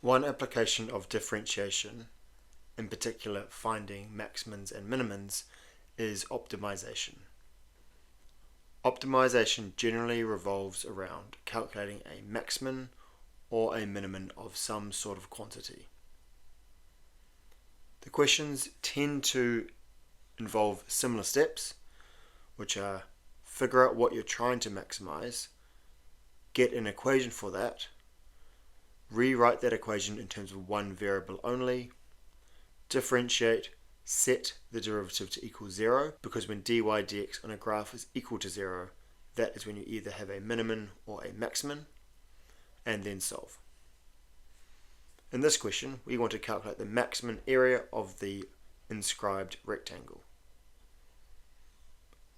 One application of differentiation, in particular finding maximums and minimums, is optimization. Optimization generally revolves around calculating a maximum or a minimum of some sort of quantity. The questions tend to involve similar steps, which are figure out what you're trying to maximize, get an equation for that, rewrite that equation in terms of one variable only, differentiate, set the derivative to equal 0, because when dy dx on a graph is equal to 0, that is when you either have a minimum or a maximum, and then solve. In this question, we want to calculate the maximum area of the inscribed rectangle.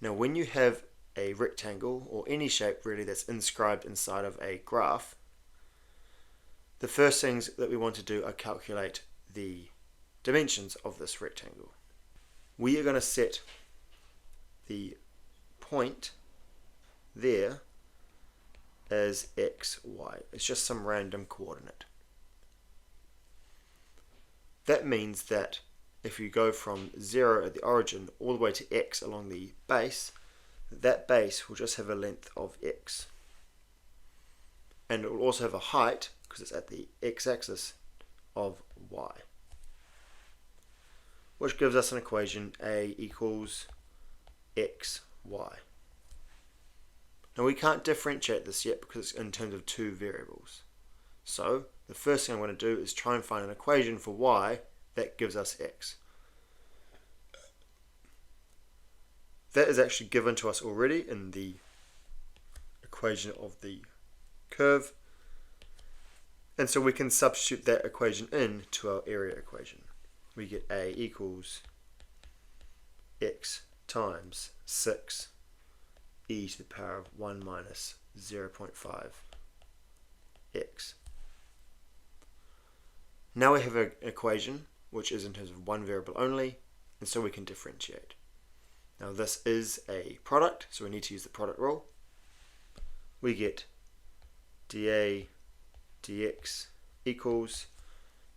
Now, when you have a rectangle, or any shape really that's inscribed inside of a graph, the first things that we want to do are calculate the dimensions of this rectangle. We are going to set the point there as x, y. It's just some random coordinate. That means that if you go from 0 at the origin all the way to x along the base, that base will just have a length of x. And it will also have a height, because it's at the x-axis, of y. Which gives us an equation a equals x, y. Now we can't differentiate this yet because it's in terms of two variables. So the first thing I'm going to do is try and find an equation for y that gives us x. That is actually given to us already in the equation of the curve, and so we can substitute that equation in to our area equation. We get a equals x times 6 e to the power of 1 minus 0.5 x. Now we have an equation which is in terms of one variable only, and so we can differentiate. Now this is a product, so we need to use the product rule. We get dA dx equals,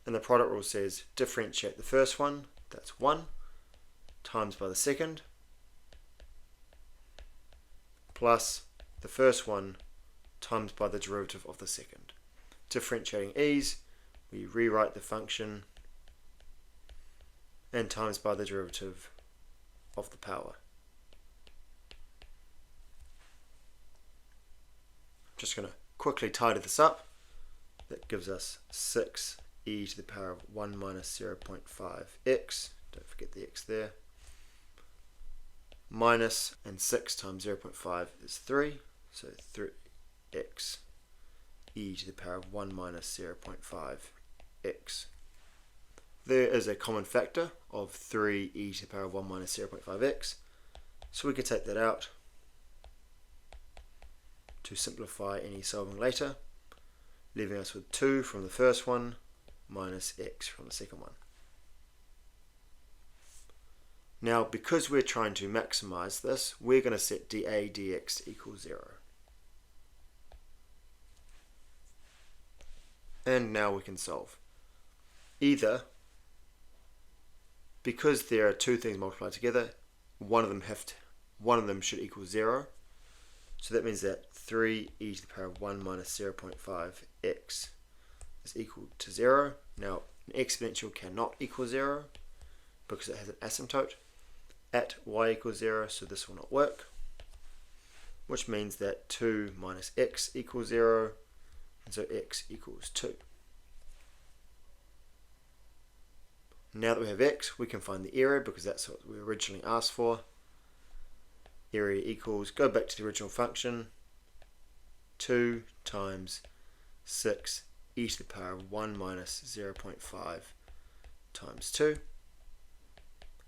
and the product rule says differentiate the first one, that's 1, times by the second, plus the first one times by the derivative of the second. Differentiating e's, we rewrite the function and times by the derivative of the power. Just going to quickly tidy this up. That gives us 6 e to the power of 1 minus 0.5 x, don't forget the x there, minus, and 6 times 0.5 is 3, so 3x e to the power of 1 minus 0.5 x. There is a common factor of 3 e to the power of 1 minus 0.5 x, so we could take that out to simplify any solving later, leaving us with 2 from the first one minus x from the second one. Now, because we're trying to maximize this, we're going to set dA dx equals 0. And now we can solve. Either, because there are two things multiplied together, one of them should equal 0. So that means that 3 e to the power of 1 minus 0.5 x is equal to 0. Now, an exponential cannot equal 0 because it has an asymptote at y equals 0, so this will not work, which means that 2 minus x equals 0, and so x equals 2. Now that we have x, we can find the area because that's what we originally asked for. Area equals, go back to the original function, 2 times 6 e to the power of 1 minus 0.5 times 2.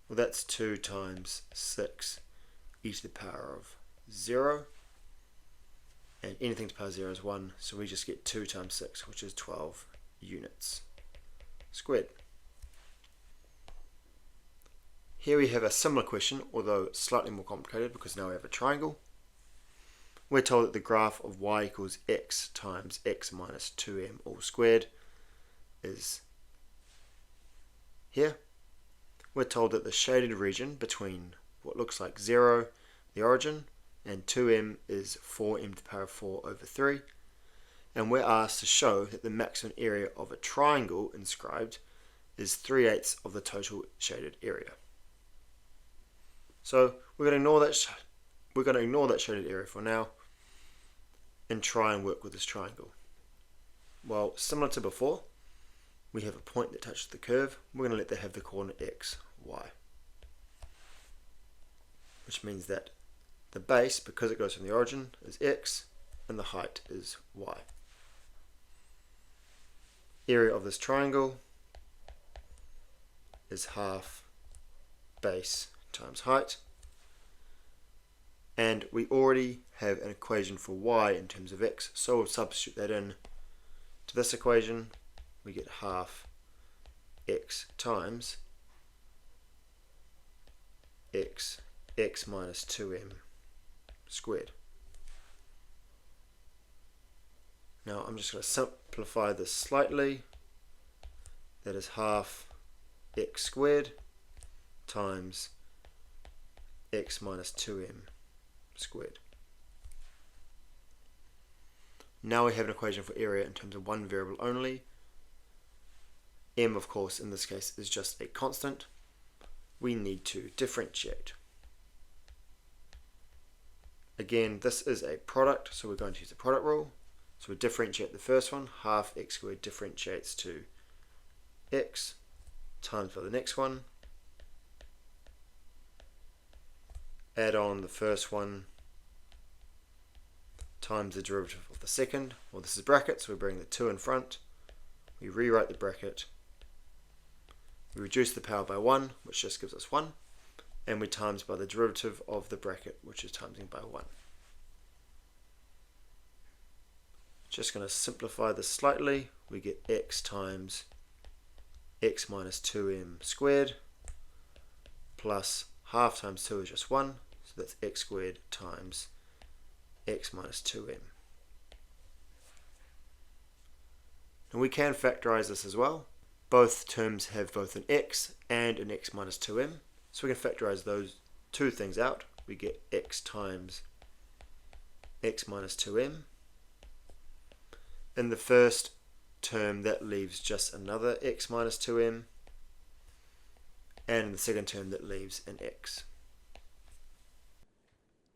Well, that's 2 times 6 e to the power of 0. And anything to the power of 0 is 1, so we just get 2 times 6, which is 12 units squared. Here we have a similar question, although slightly more complicated because now we have a triangle. We're told that the graph of y equals x times x minus 2m all squared is here. We're told that the shaded region between what looks like 0, the origin, and 2m is 4m to the power of 4 over 3. And we're asked to show that the maximum area of a triangle inscribed is 3/8 of the total shaded area. So we're going to ignore that shaded area for now and try and work with this triangle. Well, similar to before, we have a point that touches the curve. We're going to let that have the coordinate x, y. Which means that the base, because it goes from the origin, is x, and the height is y. Area of this triangle is half base times height. And we already have an equation for y in terms of x, so we'll substitute that in to this equation. We get half x times x minus 2m squared. Now I'm just going to simplify this slightly. That is half x squared times x minus 2m squared. Now we have an equation for area in terms of one variable only. M, of course, in this case is just a constant. We need to differentiate. Again, this is a product, so we're going to use the product rule. So we differentiate the first one. Half x squared differentiates to x times by the next one. Add on the first one times the derivative of the second. Well, this is brackets, so we bring the 2 in front. We rewrite the bracket. We reduce the power by 1, which just gives us 1. And we times by the derivative of the bracket, which is timesing by 1. Just going to simplify this slightly. We get x times x minus 2m squared plus half times 2 is just 1. So that's x squared times x minus 2m. And we can factorize this as well. Both terms have both an x and an x minus 2m. So we can factorize those two things out. We get x times x minus 2m. In the first term, that leaves just another x minus 2m. And in the second term, that leaves an x,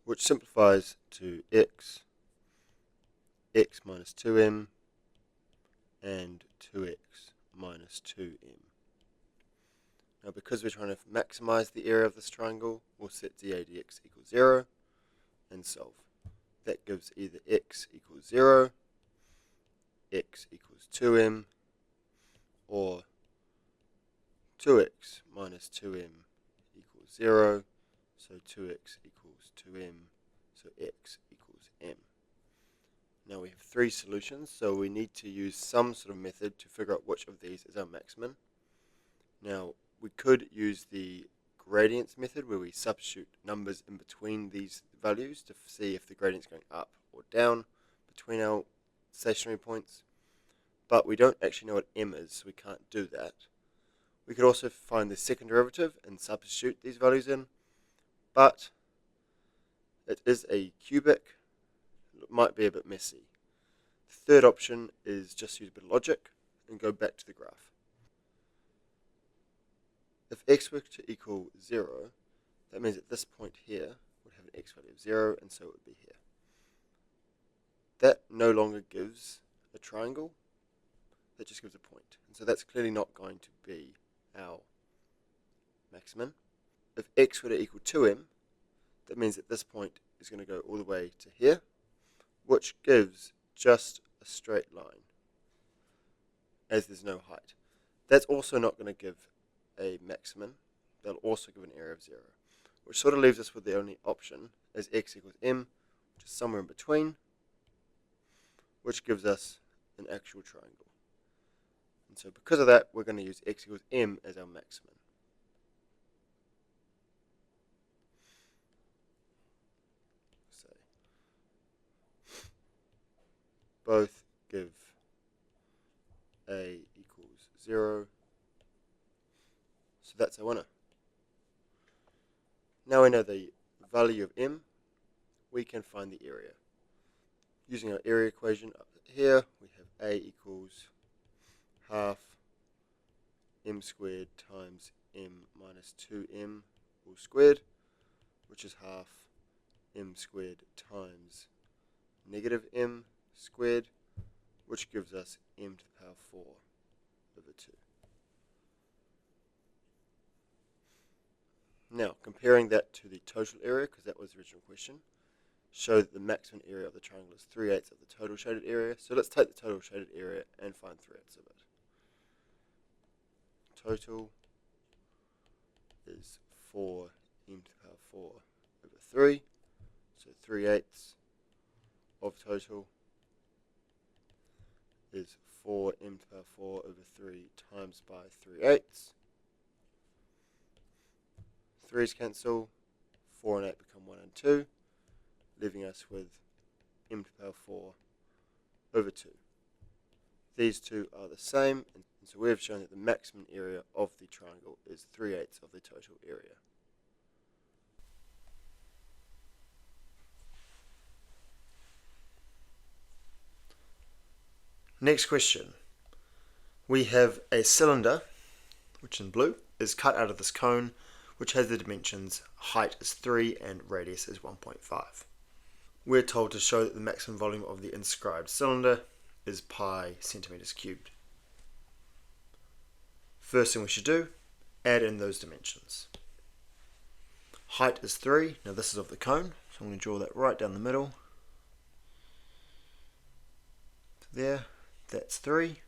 which simplifies to x minus 2m, and 2x minus 2m. Now, because we're trying to maximize the area of this triangle, we'll set dA dx equals 0 and solve. That gives either x equals 0, x equals 2m, or 2x minus 2m equals 0, so 2x equals 2m, so x equals m. Now we have three solutions, so we need to use some sort of method to figure out which of these is our maximum. Now, we could use the gradients method, where we substitute numbers in between these values to see if the gradient's going up or down between our stationary points. But we don't actually know what m is, so we can't do that. We could also find the second derivative and substitute these values in, but it is a cubic. It might be a bit messy. The third option is just use a bit of logic and go back to the graph. If x were to equal 0, that means at this point here would have an x value of 0, and so it would be here. That no longer gives a triangle, that just gives a point. And so that's clearly not going to be our maximum. If x were to equal 2m, that means at this point is going to go all the way to here, which gives just a straight line, as there's no height. That's also not going to give a maximum. They'll also give an area of 0, which sort of leaves us with the only option as x equals m, which is somewhere in between, which gives us an actual triangle. And so because of that, we're going to use x equals m as our maximum. So both give a equals equals 0. So that's our winner. Now we know the value of m, we can find the area. Using our area equation up here, we have A equals half m squared times m minus 2m all squared, which is half m squared times negative m squared, which gives us m to the power 4 over 2. Now, comparing that to the total area, because that was the original question, show that the maximum area of the triangle is 3/8 of the total shaded area. So let's take the total shaded area and find 3/8 of it. Total is 4 m to the power 4 over 3. So 3/8 of total is 4 m to the power 4 over 3 times by 3/8. 3's cancel, 4 and 8 become 1 and 2, leaving us with m to the power 4 over 2. These two are the same, and so we have shown that the maximum area of the triangle is 3/8 of the total area. Next question. We have a cylinder, which in blue is cut out of this cone, which has the dimensions height is 3 and radius is 1.5. We're told to show that the maximum volume of the inscribed cylinder is pi centimeters cubed. First thing we should do, add in those dimensions. Height is 3, now this is of the cone, so I'm going to draw that right down the middle. There, that's 3.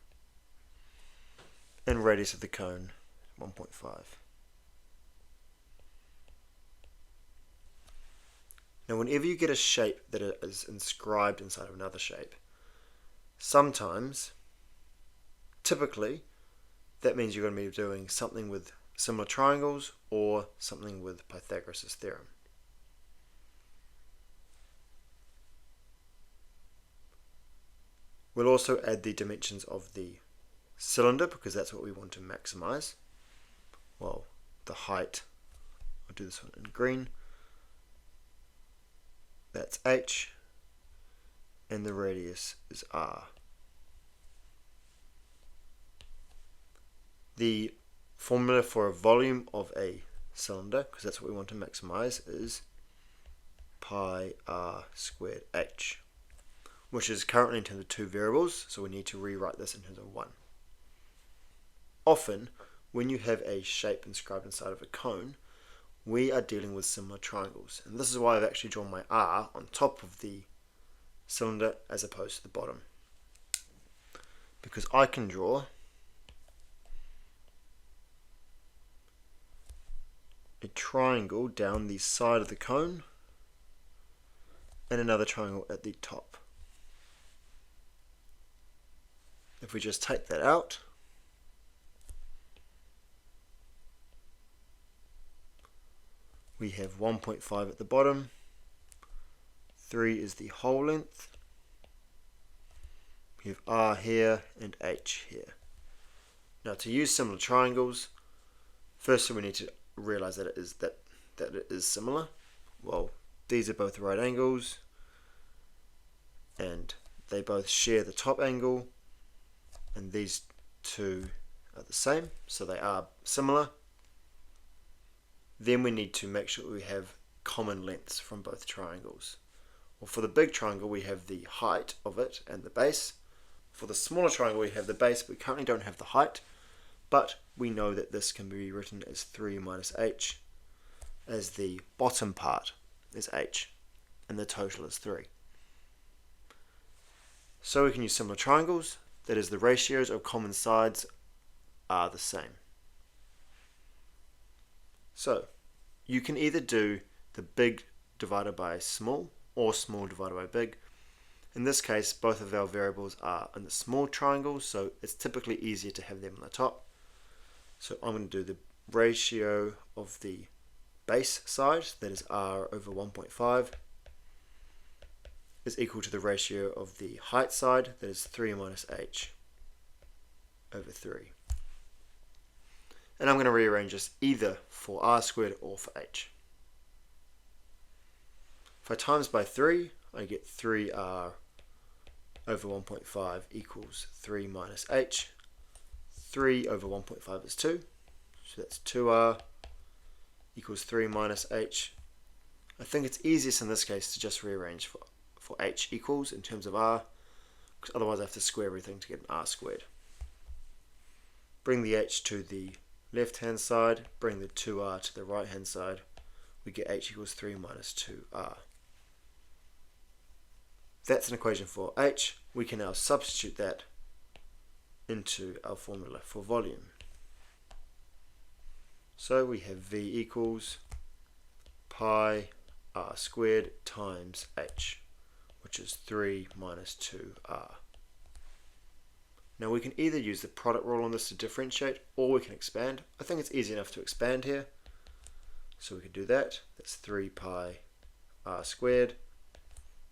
And radius of the cone, 1.5. Now whenever you get a shape that is inscribed inside of another shape, sometimes, typically, that means you're going to be doing something with similar triangles or something with Pythagoras' theorem. We'll also add the dimensions of the cylinder because that's what we want to maximize. Well, the height, I'll do this one in green, that's h, and the radius is r. The formula for a volume of a cylinder, because that's what we want to maximize, is pi r squared h, which is currently in terms of 2 variables, so we need to rewrite this in terms of 1. Often, when you have a shape inscribed inside of a cone, we are dealing with similar triangles, and this is why I've actually drawn my r on top of the cylinder as opposed to the bottom, because I can draw a triangle down the side of the cone and another triangle at the top. If we just take that out, we have 1.5 at the bottom, 3 is the whole length, we have r here and h here. Now to use similar triangles, first we need to realize that it is similar. Well, these are both right angles and they both share the top angle, and these two are the same, so they are similar. Then we need to make sure we have common lengths from both triangles. Well, for the big triangle we have the height of it and the base. For the smaller triangle we have the base, but we currently don't have the height, but we know that this can be written as 3 minus h, as the bottom part is h and the total is 3. So we can use similar triangles, that is the ratios of common sides are the same. So you can either do the big divided by small or small divided by big. In this case, both of our variables are in the small triangle, so it's typically easier to have them on the top. So I'm going to do the ratio of the base side, that is r over 1.5, is equal to the ratio of the height side, that is 3 minus h over 3. and I'm going to rearrange this either for r squared or for h. If I times by 3, I get 3r over 1.5 equals 3 minus h. 3 over 1.5 is 2, so that's 2r equals 3 minus h. I think it's easiest in this case to just rearrange for h equals in terms of r, because otherwise I have to square everything to get an r squared. Bring the h to the left hand side, bring the 2r to the right hand side, we get h equals 3 minus 2r. That's an equation for h. We can now substitute that into our formula for volume. So we have v equals pi r squared times h, which is 3 minus 2r. Now we can either use the product rule on this to differentiate, or we can expand. I think it's easy enough to expand here, so we can do that. That's 3 pi r squared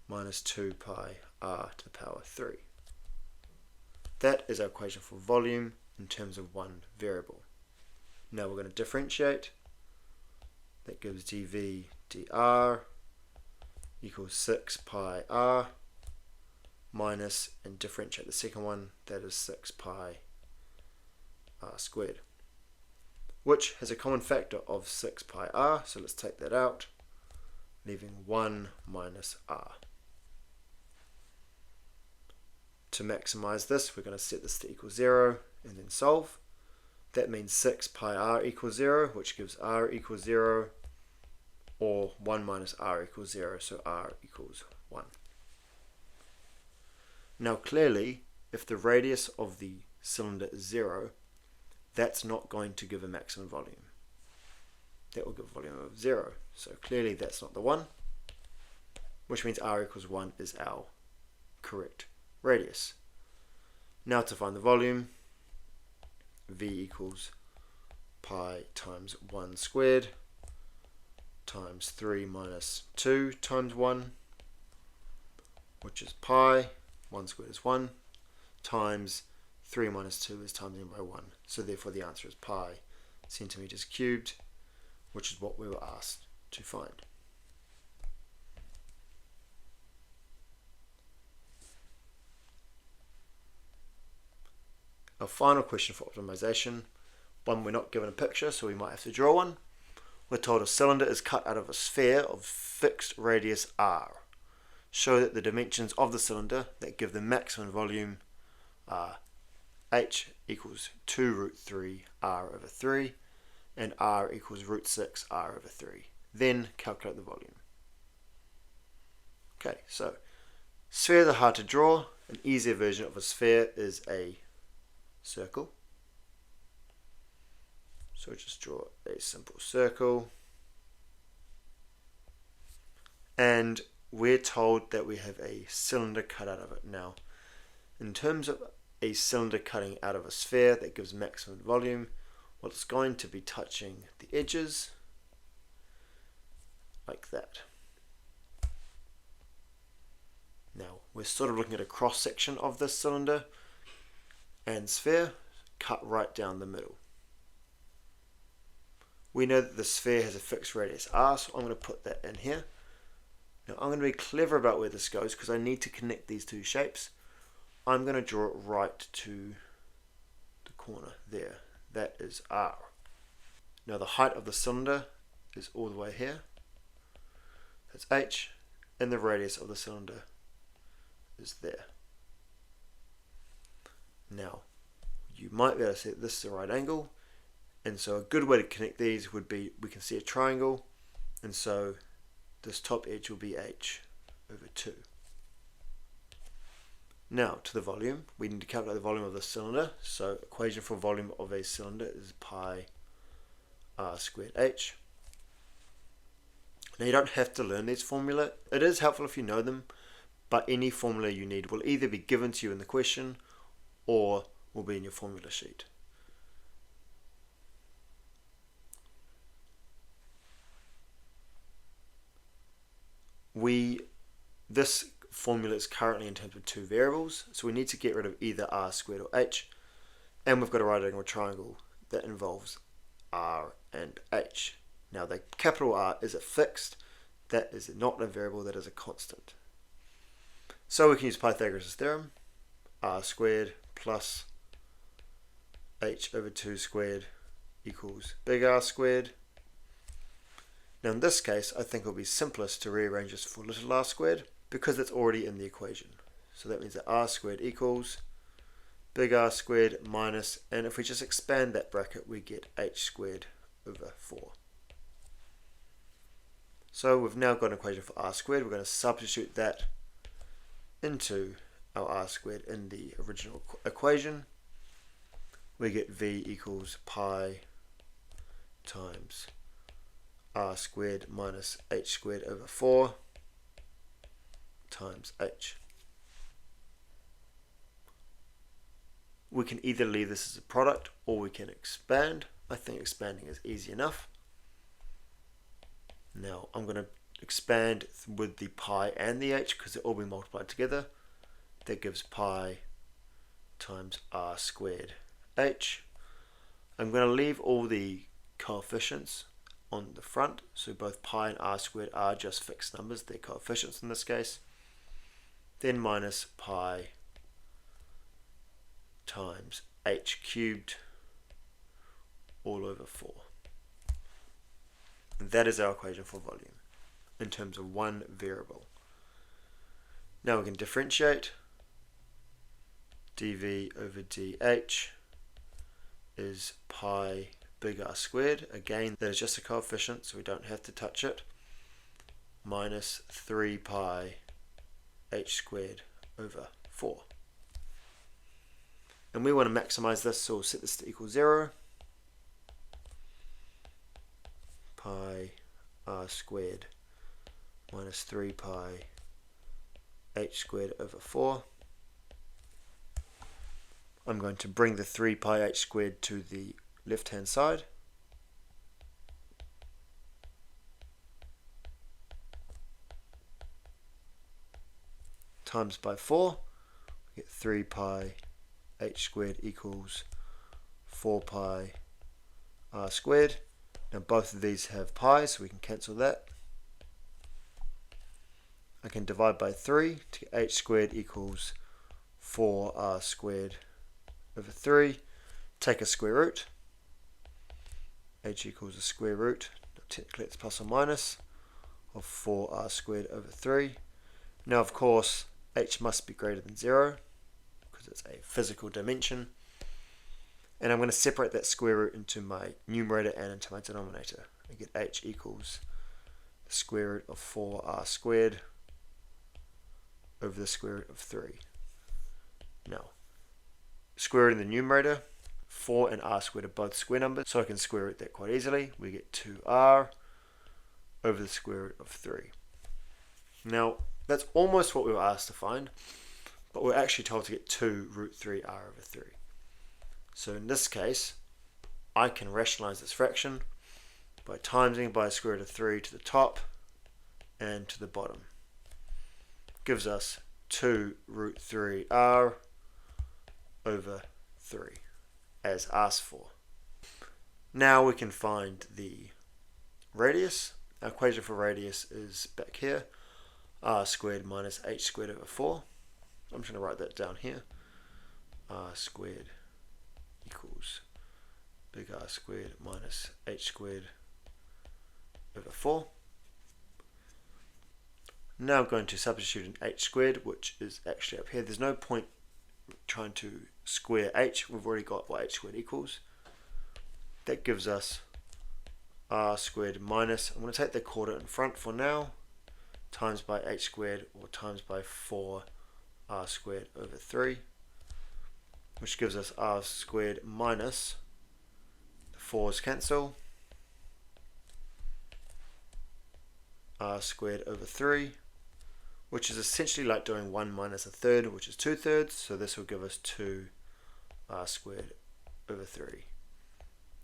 minus 2 pi r to the power 3. That is our equation for volume in terms of one variable. Now we're going to differentiate. That gives dv dr equals 6 pi r minus, and differentiate the second one, that is 6 pi r squared, which has a common factor of 6 pi r, so let's take that out, leaving 1 minus r. To maximize this, we're going to set this to equal 0 and then solve. That means 6 pi r equals 0, which gives r equals 0, or 1 minus r equals 0, so r equals 1. Now clearly, if the radius of the cylinder is 0, that's not going to give a maximum volume. That will give a volume of 0. So clearly that's not the one, which means r equals 1 is our correct radius. Now to find the volume, v equals pi times 1 squared times 3 minus 2 times 1, which is pi, 1 squared is 1, times 3 minus 2 is times in by 1. So therefore the answer is pi centimeters cubed, which is what we were asked to find. Our final question for optimization, one we're not given a picture, so we might have to draw one. We're told a cylinder is cut out of a sphere of fixed radius r. Show that the dimensions of the cylinder that give the maximum volume are h equals 2 root 3 r over 3 and r equals root 6 r over 3. Then calculate the volume. Okay, so spheres are hard to draw. An easier version of a sphere is a circle. So just draw a simple circle. And we're told that we have a cylinder cut out of it. Now, in terms of a cylinder cutting out of a sphere that gives maximum volume, well, it's going to be touching the edges like that. Now, we're sort of looking at a cross section of this cylinder and sphere cut right down the middle. We know that the sphere has a fixed radius r, so I'm going to put that in here. Now I'm going to be clever about where this goes because I need to connect these two shapes. I'm going to draw it right to the corner there. That is r. Now the height of the cylinder is all the way here. That's h, and the radius of the cylinder is there. Now, you might be able to see that this is a right angle, and so a good way to connect these would be, we can see a triangle, and so this top edge will be h over 2. Now, to the volume, we need to calculate the volume of the cylinder, so equation for volume of a cylinder is pi r squared h. Now you don't have to learn these formula. It is helpful if you know them, but any formula you need will either be given to you in the question or will be in your formula sheet. This formula is currently in terms of two variables, so we need to get rid of either r squared or h, and we've got a right angle triangle that involves r and h. Now the capital R is a fixed, that is not a variable, that is a constant. So we can use Pythagoras' theorem, r squared plus h over 2 squared equals big R squared. Now in this case, I think it will be simplest to rearrange this for little r squared because it's already in the equation. So that means that r squared equals big R squared minus, and if we just expand that bracket, we get h squared over 4. So we've now got an equation for r squared. We're going to substitute that into our r squared in the original equation. We get v equals pi times r squared minus h squared over 4 times h. We can either leave this as a product or we can expand. I think expanding is easy enough. Now I'm going to expand with the pi and the h because they'll all be multiplied together. That gives pi times r squared h. I'm going to leave all the coefficients on the front, so both pi and r squared are just fixed numbers, they're coefficients in this case. Then minus pi times h cubed all over 4. And that is our equation for volume in terms of one variable. Now we can differentiate. dv over dh is pi big R squared. Again, that is just a coefficient, so we don't have to touch it. Minus 3 pi h squared over 4. And we want to maximize this, so we'll set this to equal 0. Pi r squared minus 3 pi h squared over 4. I'm going to bring the 3 pi h squared to the left hand side. Times by 4, we get 3 pi h squared equals 4 pi r squared. Now both of these have pi, so we can cancel that. I can divide by 3 to get h squared equals 4r squared over 3. Take a square root. H equals the square root, technically it's plus or minus, of 4r squared over 3. Now of course h must be greater than 0 because it's a physical dimension. And I'm going to separate that square root into my numerator and into my denominator. I get h equals the square root of 4r squared over the square root of 3. Now, square root in the numerator, 4 and r squared are both square numbers, so I can square root that quite easily. We get 2r over the square root of 3. Now, that's almost what we were asked to find, but we're actually told to get 2 root 3r over 3. So in this case, I can rationalize this fraction by timesing by a square root of 3 to the top and to the bottom. Gives us 2 root 3r over 3 as asked for. Now we can find the radius. Our equation for radius is back here, r squared minus h squared over 4. I'm just going to write that down here. R squared equals big R squared minus h squared over 4. Now I'm going to substitute in h squared, which is actually up here. There's no point trying to square h. We've already got what h squared equals. That gives us r squared minus, I'm going to take the quarter in front for now, times by h squared, or times by 4 r squared over 3, which gives us r squared minus, the 4's cancel, r squared over 3, which is essentially like doing 1 minus a third, which is 2/3, so this will give us 2 r squared over 3.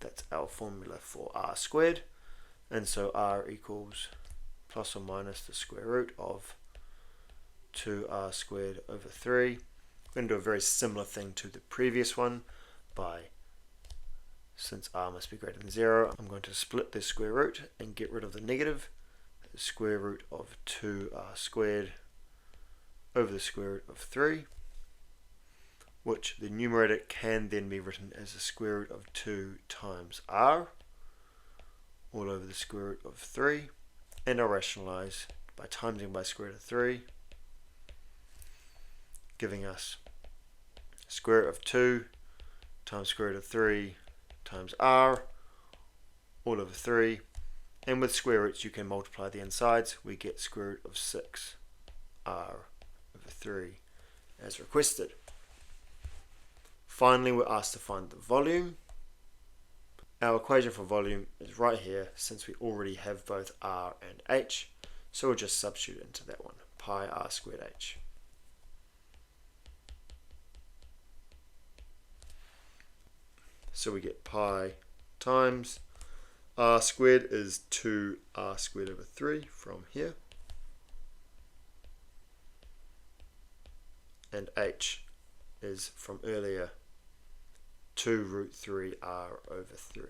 That's our formula for r squared, and so r equals plus or minus the square root of 2r squared over 3. We're going to do a very similar thing to the previous one by Since r must be greater than 0, I'm going to split the square root and get rid of the negative. The square root of 2r squared over the square root of 3, which the numerator can then be written as the square root of 2 times r, all over the square root of 3, and I'll rationalize by timesing by square root of 3, giving us square root of 2 times square root of 3 times r, all over 3, and with square roots you can multiply the insides. We get square root of 6 r over 3 as requested. Finally, we're asked to find the volume. Our equation for volume is right here, since we already have both r and h, so we'll just substitute into that one, pi r squared h. So we get pi times r squared is 2r squared over 3 from here, and h is from earlier 2 root 3r over 3.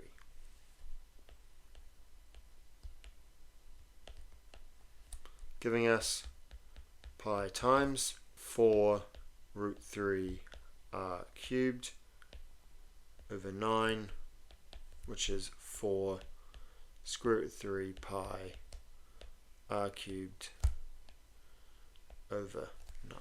Giving us pi times 4 root 3 r cubed over 9, which is 4 square root 3 pi r cubed over 9.